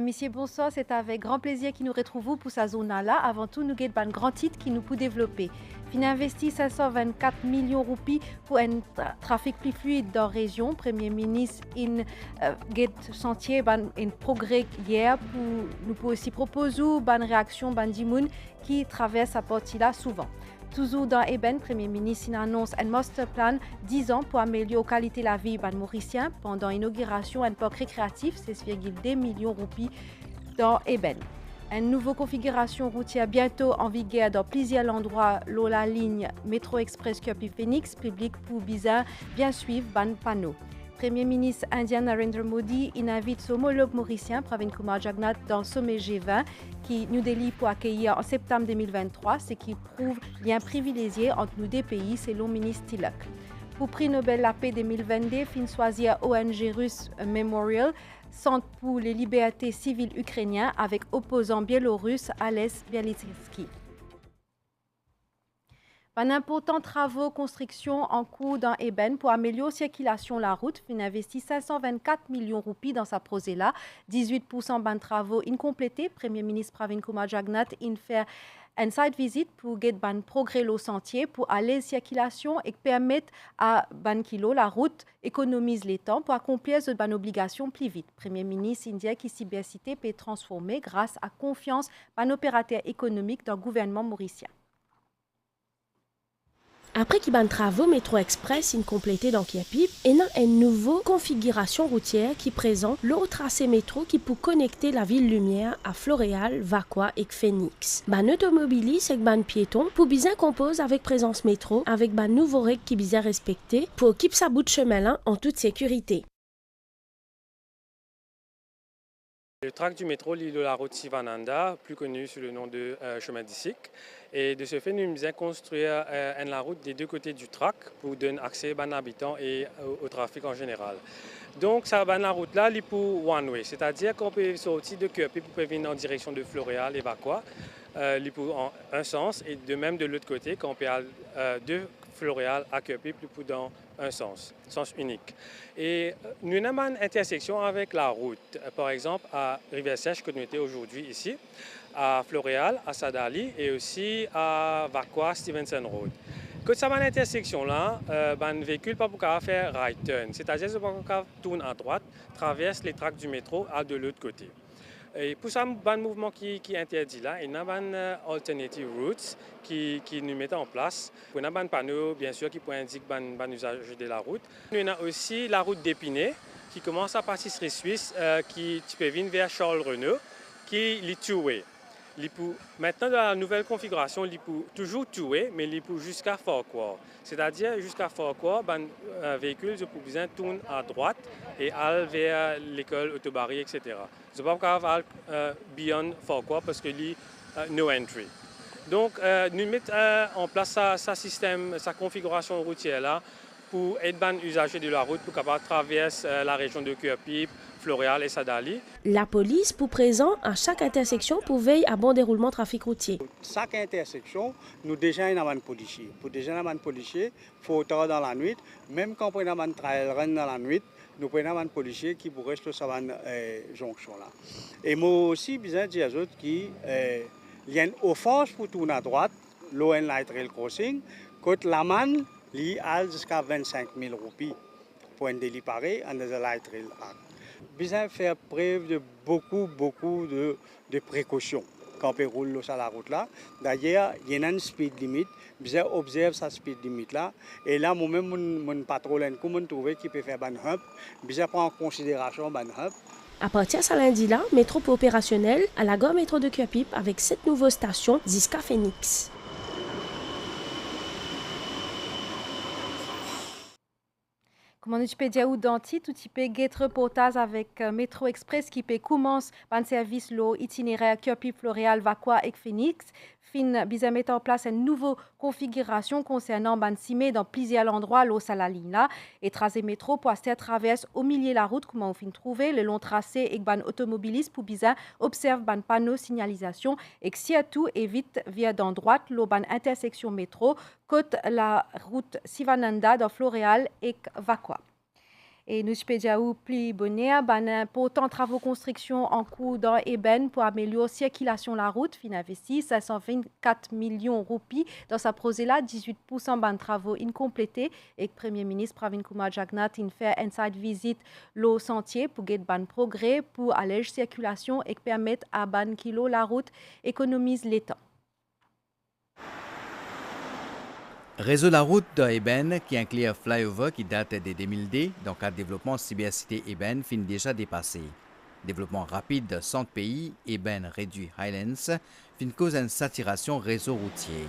Monsieur, bonsoir. C'est avec grand plaisir que nous retrouvons pour sa zone-là. Avant tout, nous avons un grand titre qui nous peut développer. Fin investi 524 millions de roupies pour un trafic plus fluide dans la région. Premier ministre a senti un progrès hier pour nous pouvons aussi proposer une réaction des gens qui traversent cette partie-là souvent. Toujours dans Eben, Premier ministre annonce un master plan 10 ans pour améliorer la qualité de la vie des Mauriciens pendant l'inauguration d'un parc récréatif, 16,2 millions de roupies dans Eben. Une nouvelle configuration routière bientôt en vigueur dans plusieurs endroits de la ligne Métro Express Kirby Phoenix, public pour bien suivre ban panneau. Premier ministre indien Narendra Modi invite son homologue mauricien Pravin Kumar Jagnnath dans le sommet G20 qui New Delhi pour accueillir en septembre 2023, ce qui prouve lien privilégié entre nos deux pays selon le ministre Tilak. Pour prix Nobel la paix 2022, fin choisir ONG russe Memorial, Centre pour les libertés civiles ukrainien avec opposant biélorusse Ales Bialysky. Un important travaux construction en cours dans Eben pour améliorer la circulation de la route. Il investit 524 millions de roupies dans sa projet-là. 18% de travaux incomplétés. Premier ministre Pravin Kumar Jagnnath a fait une site visite pour get ban progrès au sentier pour aller circulation et permettre à ban kilo la route économise les temps pour accomplir cette ban obligation plus vite. Premier ministre indien qui cybercité peut transformer grâce à confiance ban opérateur économique dans le gouvernement mauricien. Après qu'il y a un travaux Métro Express complété dans Kiapip, il y a une nouvelle configuration routière qui présente l'autre tracé métro qui peut connecter la ville lumière à Floréal, Vaqua et Phoenix. Ban automobiliste et ban piéton pour bien compose avec présence métro avec ban nouveau règles qui bien respecter pour qu'il sa bout de chemin là en toute sécurité. Le track du métro lie de la route Sivananda, plus connue sous le nom de chemin d'Issik. Et de ce fait, nous avons bien construire la route des deux côtés du track pour donner accès aux habitants et au trafic en général. Donc, ça va la route là, pour one way, c'est-à-dire qu'on peut sortir de Kirby pour venir en direction de Floréal et Vaqua, en un sens, et de même de l'autre côté, qu'on peut aller de Floréal à Kirby pour dans un sens unique. Et nous avons une intersection avec la route, par exemple à Rivière-Sèche que nous étions aujourd'hui ici, à Floréal, à Sadali et aussi à Vaqua, Stevenson Road. Quand ça va à l'intersection-là, un véhicule pas pour faire right turn, c'est-à-dire que pas tourne à droite, traverse les tracks du métro à de l'autre côté. Et pour ça, un mouvement qui interdit là, il y a un alternative routes qui nous met en place. Il y a un panneau, bien sûr, qui peut indiquer l'usage de la route. Il y a aussi la route d'Épinay qui commence à pâtisserie suisse, qui peut venir vers Charles Renaud, qui est two-way. Maintenant, dans la nouvelle configuration, il peut toujours two-way, mais il peut jusqu'à Farquhar. C'est-à-dire, jusqu'à Farquhar, un véhicule peut bien tourner à droite et aller vers l'école Autobarry, etc. Je ne peux pas aller beyond Farquhar parce qu'il y a no entry. Donc, nous mettons en place sa configuration routière là pour être ban usager de la route pour capable traverser la région de Kirby, Floréal et Sadali. La police, pour présent, à chaque intersection, pour veiller à bon déroulement trafic routier. Chaque intersection, nous déjà avons un policier. Pour déjà avoir un policier, il faut dans la nuit. Même quand on a un trail run dans la nuit, nous prenons un policier qui pourrait rester sur cette jonction là. Et moi aussi, besoin de dire aux autres qu'il y a une offense pour tourner à droite, l'ON Light Rail Crossing, quand la manne li a jusqu'à 25 000 roupies pour un délit pareil under the Light Rail Act. Besoin de faire preuve de beaucoup de précautions quand on roule sur la route là. D'ailleurs, il y a une speed limit. Besoin observe sa speed limit là. Et là, moi-même, mon patrouille, comment trouver qui peut faire ban hump, besoin prendre en considération ban hump. À partir de ce lundi-là, métro opérationnel à la gare métro de Kiapip avec 7 nouvelles stations jusqu'à Phoenix. Comment tu peux dire où denti, tout tu peux get reportage avec Métro Express qui peut commencer un service lo itinéraire Kirby, Floréal, Vaqua et Phoenix. Fin bisa mettre en place une nouvelle configuration concernant ban simé dans plusieurs endroits lo salalina et tracé métro pour faire traverse au milieu de la route comment on fin trouver le long tracé et ban automobiliste pour bisa observe ban panneau signalisation et que surtout évite via dans droite lo ban intersection métro côte la route Sivananda dans Floréal et Vaqua. Et nous spédiaou plus bonheur, pour tant de travaux construction en cours dans Eben pour améliorer la circulation la route, fin investi 524 millions de roupies dans sa projet-là, 18% de travaux incomplétés. Et le Premier ministre Pravin Kumar Jagnnath a fait une site visite le sentier pour gagner ban progrès pour alléger la circulation et permettre à ban kilo la route économise les temps. Réseau la route de Eben, qui inclut un flyover qui date de 2002, donc le développement cybercité Eben fin déjà dépassé. Développement rapide de 100 pays, Eben réduit Highlands, fin cause une saturation réseau routier.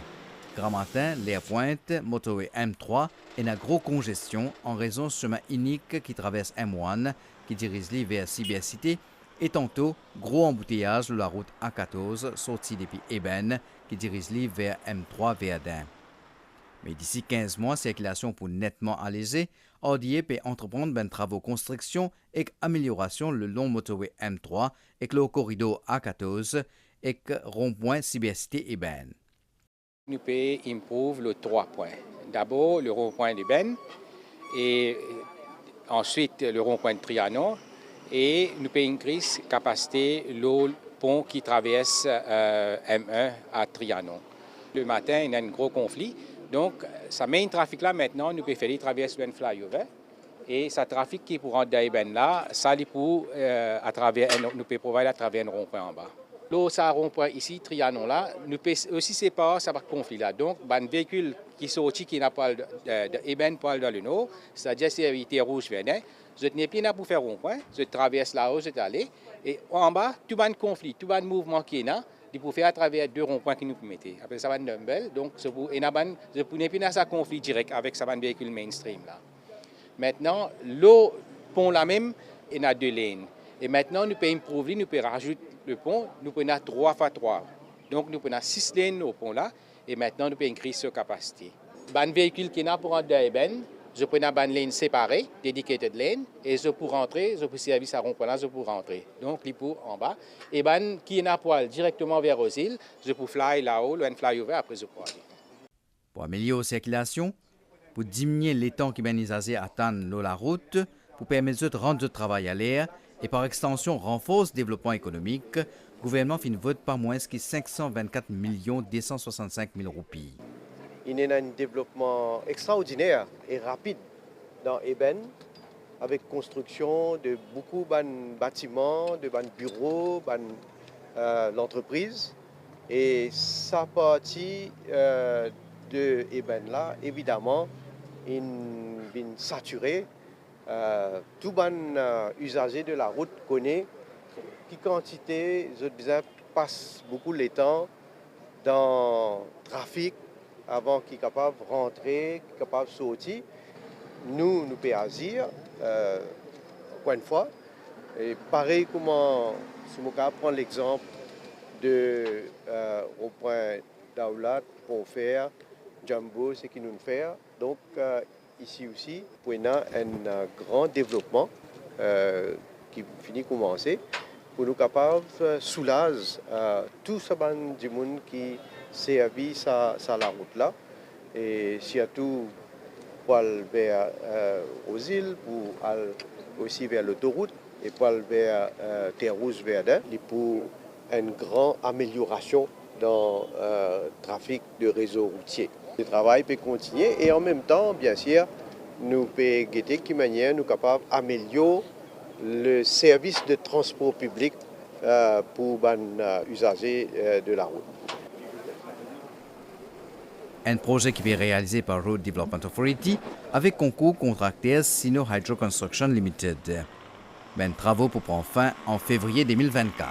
Grand matin, l'air pointe, motorway M3 et une grosse congestion en raison de chemin unique qui traverse M1, qui dirige vers cybercité, et tantôt, gros embouteillage de la route A14 sortie depuis Eben, qui dirige vers M3 Verdun. Mais d'ici 15 mois, circulation pour nettement alléger, Audier peut entreprendre des travaux de construction et amélioration le long motorway M3 et le corridor A14 et rond-point cybercité Eben. Nous pouvons improve les 3 points. D'abord, le rond-point d'Eben et ensuite le rond-point de Trianon et nous pouvons increase la capacité le pont qui traverse M1 à Trianon. Le matin, il y a un gros conflit. Donc, ça met un trafic là maintenant, nous pouvons faire traverser un flyover. Et ce trafic qui pour rentrer dans Eben là, ça pour nous pouvons provider à travers un rond-point en bas. Là, ça rond-point ici, Trianon là, nous pouvons aussi séparer ça par conflit là. Donc, un véhicule qui sorti qui n'a pas de Eben pour aller dans le nord, c'est-à-dire si il était rouge Verdun, je n'ai plus pour faire rond-point, je traverse là-haut, je vais aller. Et en bas, tout un conflit, tout un mouvement qui est là. Il faut faire à travers 2 ronds-points qui nous permettent. Après ça va une dumbbell, donc je ne peux pas un conflit direct avec ça véhicule mainstream là. Maintenant, le pont là même, il y a 2 lignes. Et maintenant, nous pouvons improver, nous pouvons rajouter le pont, nous pouvons 3x3. Donc nous pouvons 6 lignes au pont là, et maintenant nous pouvons increase sa capacité. Un véhicule qui est là pour rentrer à Eben, je peux avoir une ligne séparée, dedicated lane, et je peux rentrer, je peux servir à rond-point là, je peux rentrer. Donc, il pour en bas. Et qui est là pour aller directement vers aux îles, je peux fly là-haut, un flyover, après je peux aller. Pour améliorer la circulation, pour diminuer les temps qui viennent à atteindre la route, pour permettre de rendre le travail à l'air, et par extension renforce le développement économique, le gouvernement fait une vote pas moins que 524 265 000 roupies. Il y a un développement extraordinaire et rapide dans Eben, avec construction de beaucoup de bâtiments, de bureaux, de l'entreprise. Et sa partie de Eben là, évidemment, est saturée. Tout les usagers de la route connaissent qui quantité, je disais, passe beaucoup de temps dans le trafic, avant qu'ils soient capables de rentrer, qu'ils soient capables de sortir. Nous pouvons agir, encore une fois. Et pareil, si je prends l'exemple au point d'Aulat pour faire Jumbo, ce qu'ils nous font. Donc, ici aussi, nous avons un grand développement qui finit de commencer pour nous capables de soulager tout ce du monde qui servi ça la route là et surtout pour aller vers aux îles, pour aller aussi vers l'autoroute et pour aller vers Terre Rouge Verdun pour une grande amélioration dans le trafic de réseau routier. Le travail peut continuer et en même temps, bien sûr, nous pouvons guetter de quelle manière nous sommes capables d'améliorer le service de transport public pour les usagers de la route. Un projet qui est réalisé par Road Development Authority avec concours contracteur Sino Hydro Construction Limited. Travaux pour prendre fin en février 2024.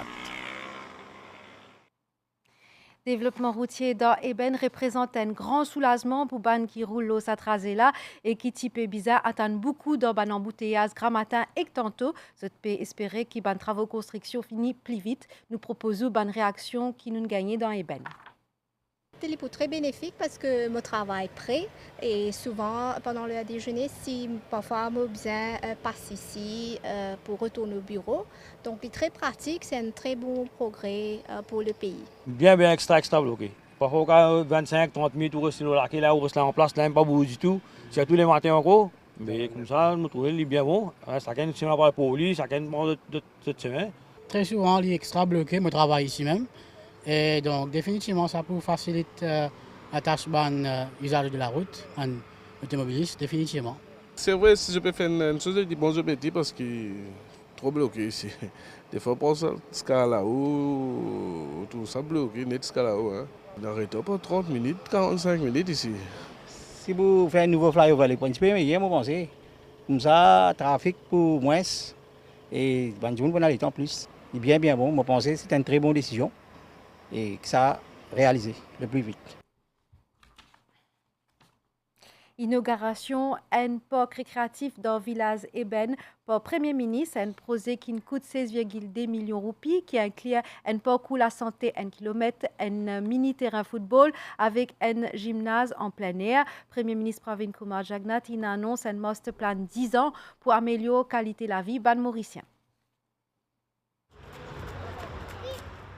Développement routier dans Eben représente un grand soulagement pour les qui roulent l'eau là et qui type bizarre attendent beaucoup dans les embouteillages grand matin et tantôt. Je peux espérer que les travaux de construction finissent plus vite. Nous proposons une réaction qui nous gagne dans Eben. C'est très bénéfique parce que mon travail est prêt et souvent pendant le déjeuner, si parfois je besoin passer ici pour retourner au bureau. Donc c'est très pratique, c'est un très bon progrès pour le pays. Bien extra bloqué. Parfois 25-30 minutes, on reste là, on reste en place, là, pas beaucoup du tout. C'est tous les matins encore. Mais comme ça, je trouve qu'il est bien bon. Chacun tient la parole pour lui, chacun prend de cette semaine. Très souvent, il est extra bloqué, je travaille ici même. Et donc, définitivement, ça peut faciliter la tâche usage de la route, en automobiliste, définitivement. C'est vrai, si je peux faire une chose, je dis bon, je peux dire parce qu'il est trop bloqué ici. Des fois, pour ça, ce là-haut, tout ça bloqué, net ce là-haut. Hein. On arrête pas 30 minutes, 45 minutes ici. Si vous faites un nouveau flyover, les principes, mais vous pensez. Comme ça, trafic pour moins et bonne journée, bon aller en plus. Il est bien bon, je pense que c'est une très bonne décision et que ça a réalisé le plus vite. Inauguration un parc récréatif dans le village Eben par Premier ministre, un projet qui coûte 16,2 millions de roupies, qui inclut un parc où la santé 1 km, un mini-terrain football avec un gymnase en plein air. Premier ministre Pravin Kumar Jagnat il annonce un master plan 10 ans pour améliorer la qualité de la vie ban mauricien.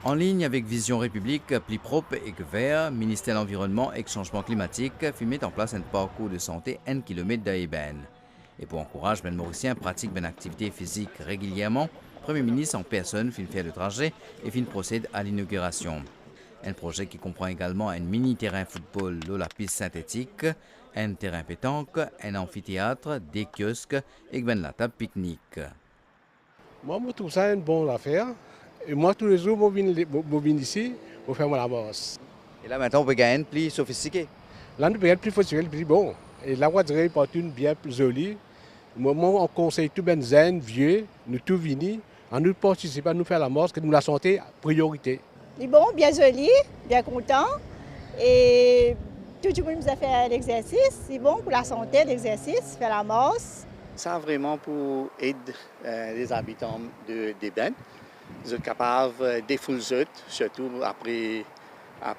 En ligne avec Vision République, plus propre et que vert, ministère de l'Environnement et du Changement climatique fit mettre en place un parcours de santé 1 km d'Eben. Et pour encourager les Mauriciens pratiquent une activité physique régulièrement, le Premier ministre en personne fit faire le trajet et fit procède à l'inauguration. Un projet qui comprend également un mini-terrain football de la piste synthétique, un terrain pétanque, un amphithéâtre, des kiosques et la table pique-nique. Moi, je trouve ça une bonne affaire. Et moi, tous les jours, je viens ici pour faire la bosse. Et là, maintenant, on peut gagner plus sophistiqué. Là, on peut gagner plus sophistiqué, plus bon. Et la voiture est une bien plus jolie. Moi, on conseille tout ben zen, vieux, nous tous venus, à nous participer, à nous faire la bosse, que nous la santé priorité. Il est bon, bien joli, bien content. Et tout le monde nous a fait l'exercice. C'est bon pour la santé, l'exercice, faire la bosse. Ça, vraiment, pour aider les habitants d'Eben. Ils sont capables de défouler, surtout après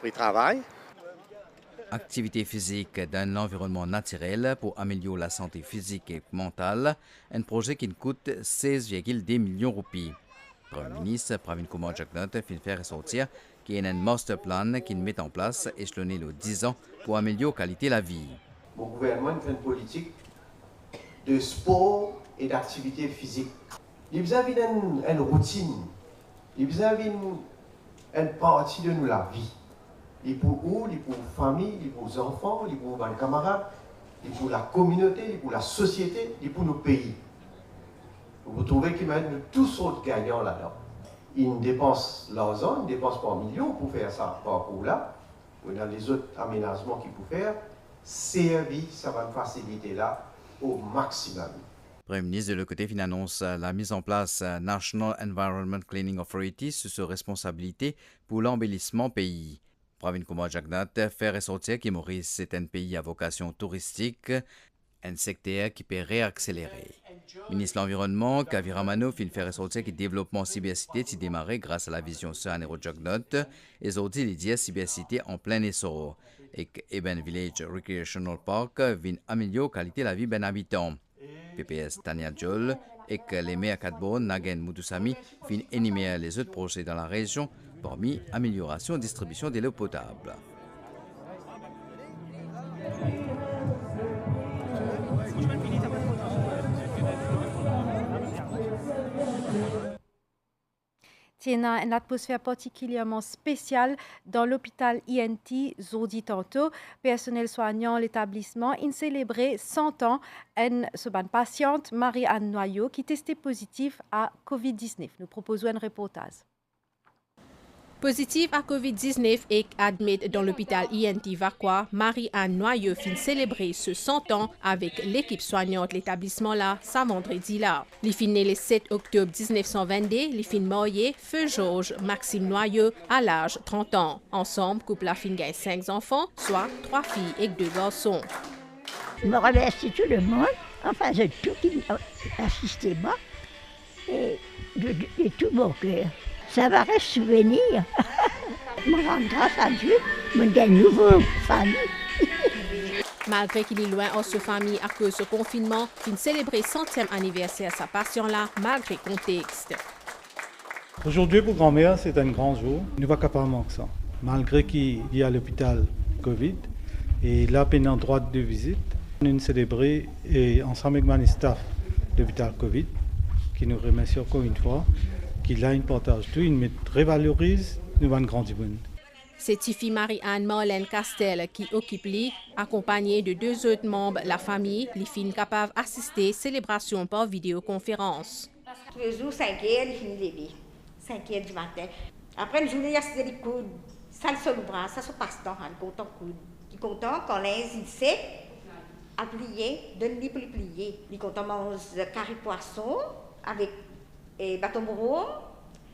le travail. Activité physique dans l'environnement naturel pour améliorer la santé physique et mentale, un projet qui coûte 16,2 millions de roupies. Le Premier ministre Pravin Kumar Jagnat fit faire ressortir qu'il y a un master plan qui met en place échelonné le 10 ans pour améliorer la qualité de la vie. Mon gouvernement fait une politique de sport et d'activité physique. Il y a une routine. Il y a une partie de nous, la vie. Il est pour nous, il est pour la famille, il est pour les enfants, il est pour les camarades, il est pour la communauté, il est pour la société, il est pour nos pays. Vous trouvez qu'il y a tous autres gagnants là-dedans. Ils dépensent l'argent, ils dépensent pas millions pour faire ça parcours-là. On a les autres aménagements qu'ils peuvent faire. Servir, ça va faciliter là au maximum. Le Premier ministre de l'autre côté annonce la mise en place National Environment Cleaning Authority sous sa responsabilité pour l'embellissement pays. Pravin Kumar Jagnat fait ressortir que Maurice est un pays à vocation touristique, un secteur qui peut réaccélérer. Le ministre de l'Environnement, Kavi Ramano, fait ressortir que le développement cybercité s'est démarré grâce à la vision sur Anero Jagnat et aujourd'hui les dias cybercité en plein essor et que Eben Village Recreational Park vient améliorer la qualité de la vie des habitants. PPS Tania Jol et que les maires Kadbo, Nagen Moudoussami viennent énumérer les autres projets dans la région, parmi amélioration et distribution de l'eau potable. Tiena une atmosphère particulièrement spéciale dans l'hôpital INT Zordi tantôt. Personnel soignant l'établissement a célébré 100 ans une patiente Marie-Anne Noyau qui testait positif à COVID-19. Nous proposons un reportage. Positive à COVID-19 et admise dans l'hôpital INT Vakwa, Marie-Anne Noyau fin célébrer ce 100 ans avec l'équipe soignante de l'établissement là, ce vendredi là. Les fin né le 7 octobre 1922, les fin marié Feu Georges Maxime Noyau à l'âge de 30 ans. Ensemble, couple la fin gagne 5 enfants, soit 3 filles et 2 garçons. Je me remercie tout le monde, enfin de tout qui m'a assisté moi et de tout mon cœur. Ça va rester souvenir. Je me rends grâce à Dieu, je gagne une nouvelle famille. Malgré qu'il est loin en sa famille à cause du confinement, il célébrait 100e anniversaire sa passion-là, malgré le contexte. Aujourd'hui, pour grand-mère, c'est un grand jour. Nous ne va pas manquer ça. Malgré qu'il y a l'hôpital Covid, et là, pendant droit de visite, Nous célébrons et ensemble avec le staff de Vital Covid, qui nous remercie encore une fois, qui là, il partage tout, il révalorise nous avons grandi. C'est Tiffy Marie-Anne Marlène Castel qui occupe lui, accompagnée de 2 autres membres de la famille, les filles capables d'assister à la célébration par vidéoconférence. Tous les jours, 5 heures, les filles lever. 5 heures du matin. Après une journée, il y a des coudes. Ça le seul bras, ça se passe dans un content coude. Il est content quand il sait à plier, donne-lui pour le plier. Il est content mange carré poisson avec bâton bourreau.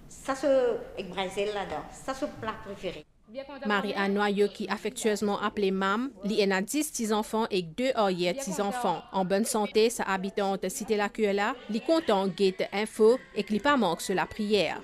Ça se avec brinzel là-dedans. Ça se plat préféré. Marie-Anne Noyau, qui affectueusement appelée Mam, elle a 10 petits-enfants et 2 arrière petits-enfants. En bonne santé, sa habitante cité la Cuela, elle est content guette info et qu'il pas manque sur la prière.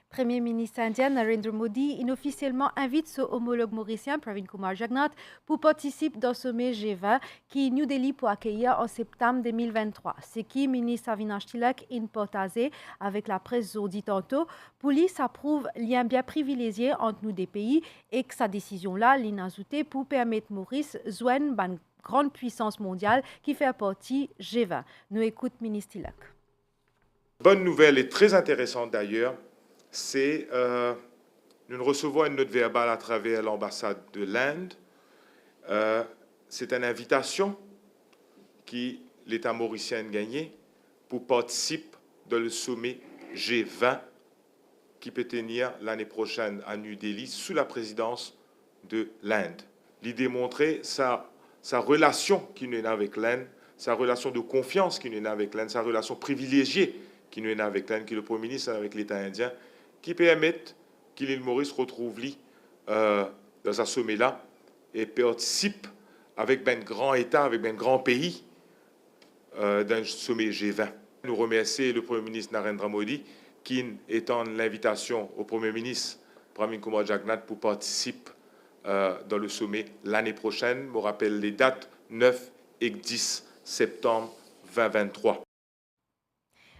Premier ministre indien Narendra Modi inofficiellement invite son homologue mauricien Pravin Kumar Jagnnath pour participer dans le sommet G20 qui New Delhi pour accueillir en septembre 2023. C'est qui ministre Avinash Tilak in portagé avec la presse dit tantôt. Pour lui, ça prouve lien bien privilégié entre nous des pays et que sa décision-là l'inazouté pour permettre Maurice joindre une grande puissance mondiale qui fait partie G20. Nous écoutons ministre Tilak. Bonne nouvelle et très intéressante d'ailleurs. C'est nous recevons une note verbale à travers l'ambassade de l'Inde. C'est une invitation que l'État mauricien a gagnée pour participer dans le sommet G20 qui peut tenir l'année prochaine à New Delhi sous la présidence de l'Inde. L'idée montrer sa relation qui nous est avec l'Inde, sa relation de confiance qui nous est avec l'Inde, sa relation privilégiée qui nous est avec l'Inde, qui est le Premier ministre avec l'État indien, qui permettent que l'île Maurice retrouve dans un sommet-là et participe avec un grand État, avec un grand pays d'un sommet G20. Nous remercions le Premier ministre Narendra Modi qui étend l'invitation au Premier ministre Pravin Kumar Jagnnath pour participer dans le sommet l'année prochaine. Je me rappelle les dates 9 et 10 septembre 2023.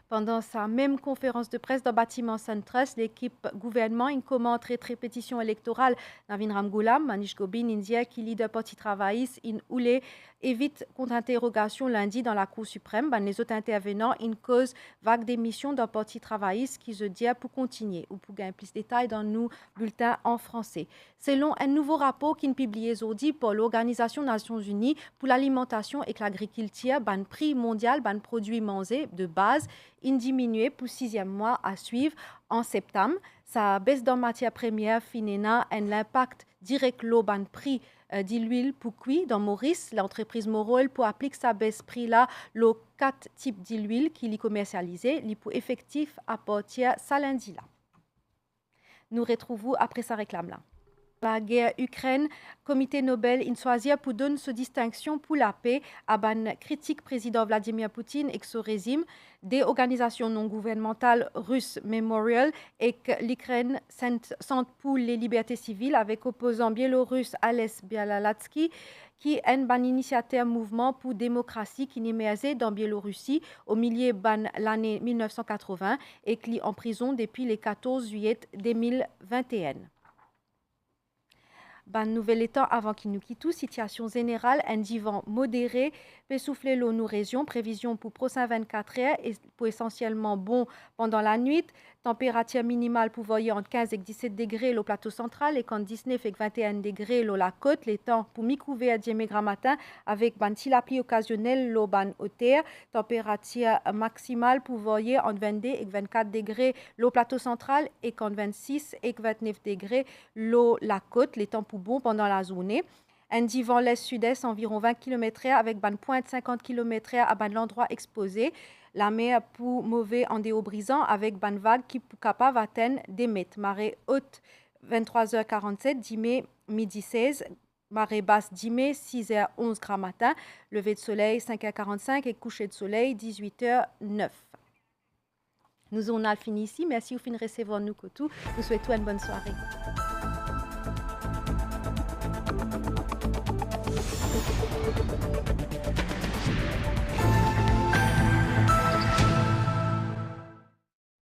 Pendant sa même conférence de presse dans le bâtiment SunTrust, l'équipe gouvernement commente répétition électorale Navin Ramgoolam, Manish Gobin, India, qui leader parti travailliste, Oulé, évite contre-interrogation lundi dans la Cour suprême. Les autres intervenants, cause vague d'émission d'un parti travailliste qui se dit pour continuer ou pour gagner plus de détails dans nos bulletins en français. Selon un nouveau rapport qui est publié aujourd'hui par l'Organisation des Nations Unies pour l'alimentation et l'agriculture, le prix mondial des produits mangés de base diminué pour 6e mois à suivre en septembre. Sa baisse dans matière première finena un impact direct au prix d'huile pour cuire dans Maurice. L'entreprise Morol pour appliquer sa baisse prix là, les 4 types d'huile qui est commercialisé, li pour effectif à partir de lundi là. Nous retrouvons après sa réclame là. La guerre Ukraine, comité Nobel in choisir pour donner cette distinction pour la paix à ban critique président Vladimir Poutine et son régime des organisations non gouvernementales russes Memorial et que l'Ukraine Centre pour les libertés civiles avec opposant biélorusse Ales Bialatsky qui est un initiateur mouvement pour démocratie qui émergeait dans Biélorussie au milieu de l'année 1980 et qui est en prison depuis le 14 juillet 2021. Nouvel état avant qu'il nous quitte, situation générale, un vent modéré peut souffler l'eau nos régions, prévision pour prochain 24 heures et pour essentiellement bon pendant la nuit, température minimale pour voyer entre 15 et 17 degrés au plateau central et quand 19 et 21 degrés la côte, les temps pour mi-couvert à matin avec la pluie occasionnelle au ban hauteur, température maximale pour voyer entre 22 et 24 degrés au plateau central et quand 26 et 29 degrés la côte, les temps pour bon pendant la journée. Un vent l'est-sud-est environ 20 km/h avec ban pointe 50 km/h à l'endroit exposé. La mer pour mauvais en déo brisant avec ban vague qui pour capable atteindre des mètres. Marée haute 23h47, 10 mai midi 16. Marée basse 10 mai 6h11 gras matin. Lever de soleil 5h45 et coucher de soleil 18h09. Nous on a fini ici. Merci au fin de recevoir nous Kotou. Nous souhaitons une bonne soirée. Thank you.